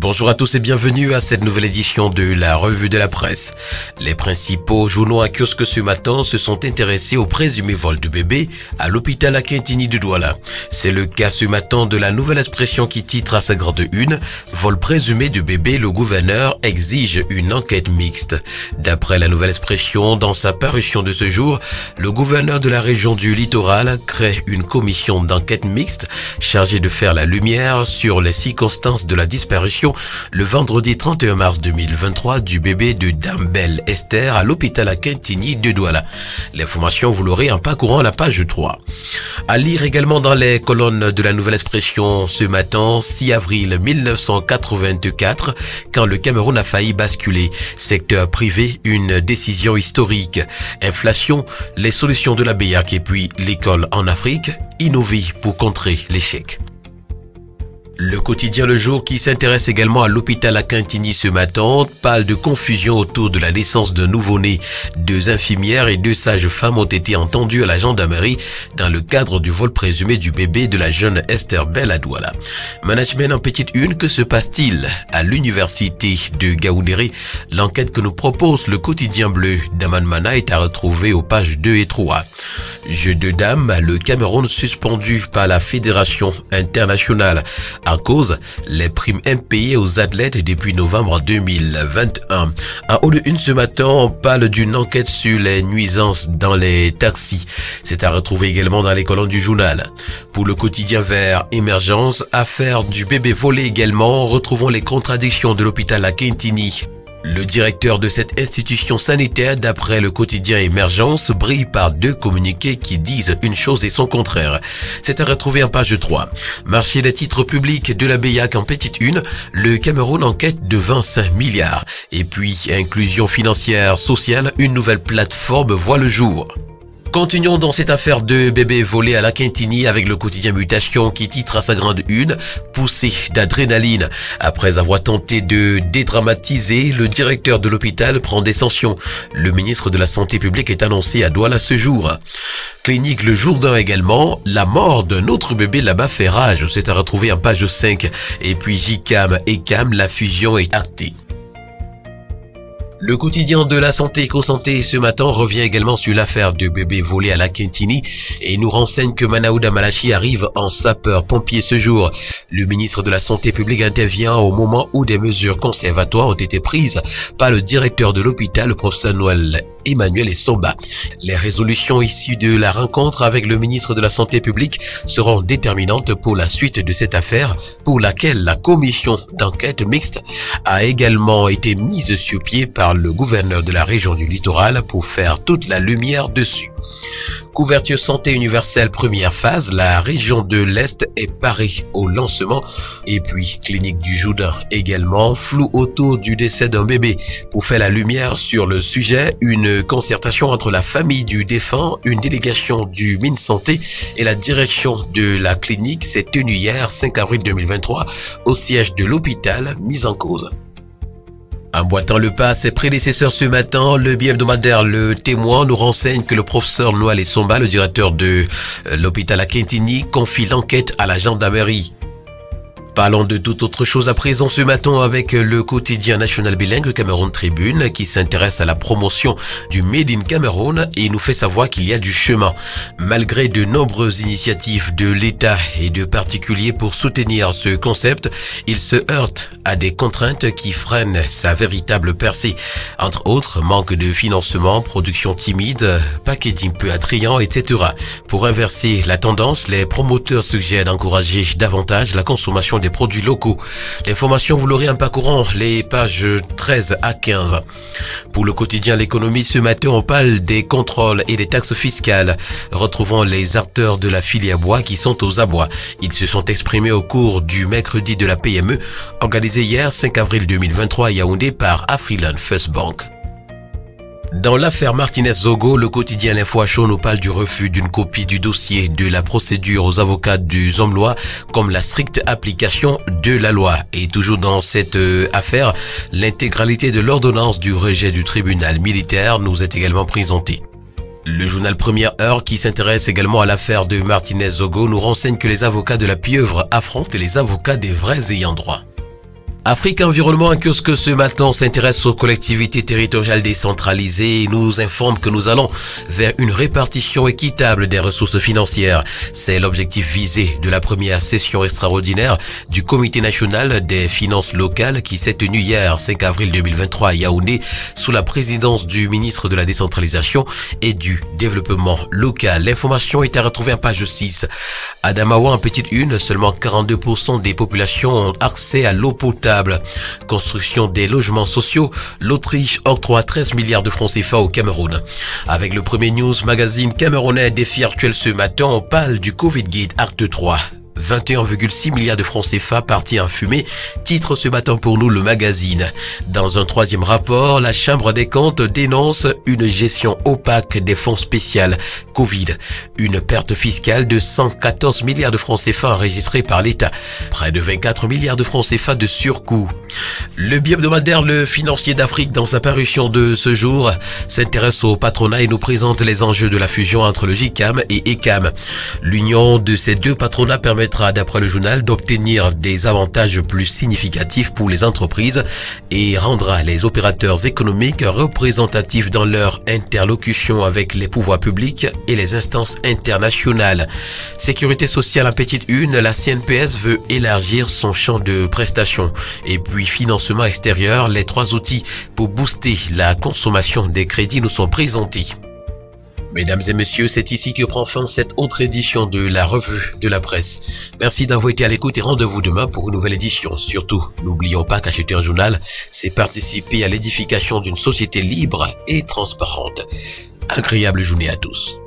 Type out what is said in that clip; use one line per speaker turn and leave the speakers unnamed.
Bonjour à tous et bienvenue à cette nouvelle édition de la revue de la presse. Les principaux journaux à kiosque ce matin se sont intéressés au présumé vol de bébé à l'hôpital Akintini de Douala. C'est le cas ce matin de la Nouvelle Expression qui titre à sa grande une « Vol présumé de bébé, le gouverneur exige une enquête mixte ». D'après la Nouvelle Expression, dans sa parution de ce jour, le gouverneur de la région du littoral crée une commission d'enquête mixte chargée de faire la lumière sur les circonstances de la disparition le vendredi 31 mars 2023 du bébé de Dame Belle Esther à l'hôpital Akintini de Douala. L'information, vous l'aurez en parcourant la page 3. À lire également dans les colonnes de la Nouvelle Expression ce matin, 6 avril 1984, quand le Cameroun a failli basculer. Secteur privé, une décision historique. Inflation, les solutions de la BEAC et puis l'école en Afrique, innover pour contrer l'échec. Le quotidien Le Jour, qui s'intéresse également à l'hôpital Akintini ce matin, parle de confusion autour de la naissance d'un nouveau-né. 2 infirmières et 2 sages-femmes ont été entendues à la gendarmerie dans le cadre du vol présumé du bébé de la jeune Esther Belle à Douala. Management en petite une, que se passe-t-il à l'université de Gaoundéré? L'enquête que nous propose le quotidien bleu d'Aman Mana est à retrouver aux pages 2 et 3. Jeu de dames, le Cameroun suspendu par la Fédération internationale. En cause, les primes impayées aux athlètes depuis novembre 2021. En haut de une ce matin, on parle d'une enquête sur les nuisances dans les taxis. C'est à retrouver également dans les colonnes du journal. Pour le quotidien vert Émergence, affaire du bébé volé également, retrouvons les contradictions de l'hôpital Akintini. Le directeur de cette institution sanitaire, d'après le quotidien Émergence, brille par 2 communiqués qui disent une chose et son contraire. C'est à retrouver en page 3. Marché des titres publics de la BEAC en petite une, le Cameroun en quête de 25 milliards. Et puis, inclusion financière sociale, une nouvelle plateforme voit le jour. Continuons dans cette affaire de bébé volé à l'Akintini avec le quotidien Mutation qui titre à sa grande une « Poussée d'adrénaline ». Après avoir tenté de dédramatiser, le directeur de l'hôpital prend des sanctions. Le ministre de la Santé publique est annoncé à Douala ce jour. Clinique Le Jourdain également, la mort d'un autre bébé là-bas fait rage. C'est à retrouver en page 5. Et puis JCAM et CAM, la fusion est actée. Le quotidien de la santé EcoSanté ce matin revient également sur l'affaire de bébé volé à l'Akintini et nous renseigne que Manaouda Malachi arrive en sapeur-pompier ce jour. Le ministre de la Santé publique intervient au moment où des mesures conservatoires ont été prises par le directeur de l'hôpital, le professeur Noël Emmanuel Essomba. Les résolutions issues de la rencontre avec le ministre de la Santé publique seront déterminantes pour la suite de cette affaire pour laquelle la commission d'enquête mixte a également été mise sur pied par le gouverneur de la région du littoral pour faire toute la lumière dessus. Couverture santé universelle première phase, la région de l'Est est parée au lancement. Et puis, clinique du Jourdain également, flou autour du décès d'un bébé. Pour faire la lumière sur le sujet, une concertation entre la famille du défunt, une délégation du MinSanté et la direction de la clinique s'est tenue hier 5 avril 2023 au siège de l'hôpital mis en cause. Emboîtant le pas à ses prédécesseurs ce matin, le bi-hebdomadaire Le Témoin nous renseigne que le professeur Noël Essomba, le directeur de l'hôpital Akintini, confie l'enquête à la gendarmerie. Parlons de toute autre chose à présent ce matin avec le quotidien national bilingue Cameroun Tribune qui s'intéresse à la promotion du Made in Cameroun et nous fait savoir qu'il y a du chemin. Malgré de nombreuses initiatives de l'État et de particuliers pour soutenir ce concept, il se heurte à des contraintes qui freinent sa véritable percée. Entre autres, manque de financement, production timide, packaging peu attrayant, etc. Pour inverser la tendance, les promoteurs suggèrent d'encourager davantage la consommation des produits locaux. L'information, vous l'aurez en parcourant les pages 13 à 15. Pour le quotidien L'économie, ce matin, on parle des contrôles et des taxes fiscales. Retrouvons les acteurs de la filière bois qui sont aux abois. Ils se sont exprimés au cours du mercredi de la PME, organisé hier 5 avril 2023 à Yaoundé par Afriland First Bank. Dans l'affaire Martinez-Zogo, le quotidien L'Info à chaud nous parle du refus d'une copie du dossier de la procédure aux avocats du Zomlois comme la stricte application de la loi. Et toujours dans cette affaire, l'intégralité de l'ordonnance du rejet du tribunal militaire nous est également présentée. Le journal Première Heure, qui s'intéresse également à l'affaire de Martinez-Zogo, nous renseigne que les avocats de la pieuvre affrontent les avocats des vrais ayants droit. Afrique Environnement, un kiosque ce matin s'intéresse aux collectivités territoriales décentralisées et nous informe que nous allons vers une répartition équitable des ressources financières. C'est l'objectif visé de la première session extraordinaire du Comité national des finances locales qui s'est tenue hier 5 avril 2023 à Yaoundé sous la présidence du ministre de la décentralisation et du développement local. L'information est à retrouver en page 6. À Adamawa, en petite une, seulement 42% des populations ont accès à l'eau potable. Construction des logements sociaux, l'Autriche octroie 13 milliards de francs CFA au Cameroun. Avec le premier news magazine camerounais Défi actuel ce matin, on parle du Covid Guide Acte 3. 21,6 milliards de francs CFA partis en fumée, titre ce matin pour nous le magazine. Dans un troisième rapport, la Chambre des comptes dénonce une gestion opaque des fonds spéciaux Covid. Une perte fiscale de 114 milliards de francs CFA enregistrée par l'État. Près de 24 milliards de francs CFA de surcoût. Le bi-hebdomadaire Le Financier d'Afrique, dans sa parution de ce jour, s'intéresse au patronat et nous présente les enjeux de la fusion entre le GICAM et ECAM. L'union de ces deux patronats permettra, d'après le journal, d'obtenir des avantages plus significatifs pour les entreprises et rendra les opérateurs économiques représentatifs dans leur interlocution avec les pouvoirs publics et les instances internationales. Sécurité sociale en petite une, la CNPS veut élargir son champ de prestations. Et puis financement extérieur, les trois outils pour booster la consommation des crédits nous sont présentés. Mesdames et messieurs, c'est ici que prend fin cette autre édition de la revue de la presse. Merci d'avoir été à l'écoute et rendez-vous demain pour une nouvelle édition. Surtout, n'oublions pas qu'acheter un journal, c'est participer à l'édification d'une société libre et transparente. Agréable journée à tous.